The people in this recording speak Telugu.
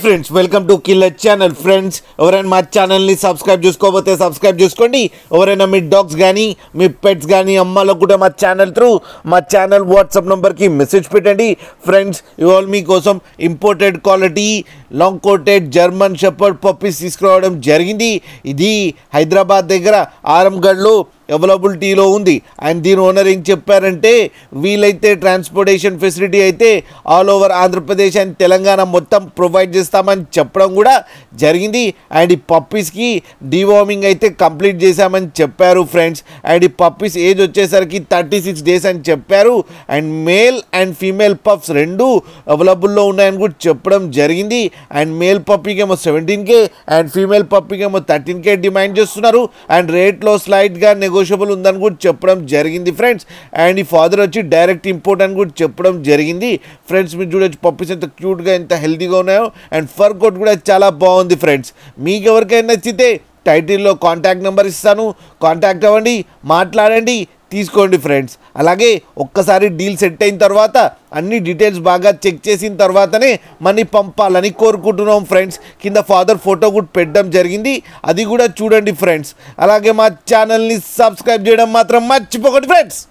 Friends welcome to killer channel. Friends ఎవరైనా మా ఛానల్ని సబ్స్క్రైబ్ చేసుకోకపోతే సబ్స్క్రైబ్ చేసుకోండి. ఎవరైనా మీ డాగ్స్ కానీ మీ పెట్స్ కానీ అమ్మాలకు కూడా మా ఛానల్ వాట్సాప్ నెంబర్కి మెసేజ్ పెట్టండి. ఫ్రెండ్స్ ఇవాళ మీకోసం imported quality long coated German shepherd puppies తీసుకురావడం జరిగింది. ఇది హైదరాబాద్ దగ్గర ఆరంగఢ్లో అవైలబిలిటీలో ఉంది. అండ్ దీని ఓనర్ ఏం చెప్పారంటే వీలైతే ట్రాన్స్పోర్టేషన్ ఫెసిలిటీ అయితే all over Andhra Pradesh and Telangana మొత్తం ప్రొవైడ్ చేస్తామని చెప్పడం కూడా జరిగింది. అండ్ ఈ పప్పీస్కి డివార్మింగ్ అయితే కంప్లీట్ చేశామని చెప్పారు ఫ్రెండ్స్. అండ్ ఈ పప్పీస్ ఏజ్ వచ్చేసరికి 36 days అని చెప్పారు. And male and female pups రెండు అవైలబుల్లో ఉన్నాయని కూడా చెప్పడం జరిగింది. అండ్ మేల్ పప్పీకి ఏమో 17K అండ్ ఫీమేల్ పప్పీకి ఏమో 13K డిమాండ్ చేస్తున్నారు. అండ్ రేట్లో స్లైట్గా నెగోషియబుల్ ఉందని కూడా చెప్పడం జరిగింది ఫ్రెండ్స్. అండ్ ఈ ఫాదర్ వచ్చి డైరెక్ట్ ఇంపోర్ట్ అని కూడా చెప్పడం జరిగింది. ఫ్రెండ్స్ మీరు చూడొచ్చు పప్పీస్ ఎంత క్యూట్గా ఎంత హెల్తీగా ఉన్నాయో. అండ్ ఫర్ కోట్ కూడా చాలా బాగుంది ఫ్రెండ్స్. మీకు ఎవరికైనా నచ్చితే టైటిల్లో కాంటాక్ట్ నెంబర్ ఇస్తాను, కాంటాక్ట్ అవ్వండి, మాట్లాడండి, తీసుకోండి ఫ్రెండ్స్. అలాగే ఒక్కసారి డీల్ సెట్ అయిన తర్వాత అన్ని డీటెయిల్స్ బాగా చెక్ చేసిన తర్వాతనే మనీ పంపాలని కోరుకుంటున్నాం ఫ్రెండ్స్. కింద ఫాదర్ ఫోటో కూడా పెట్టడం జరిగింది, అది కూడా చూడండి ఫ్రెండ్స్. అలాగే మా ఛానల్ని సబ్స్క్రైబ్ చేయడం మాత్రం మర్చిపోకండి ఫ్రెండ్స్.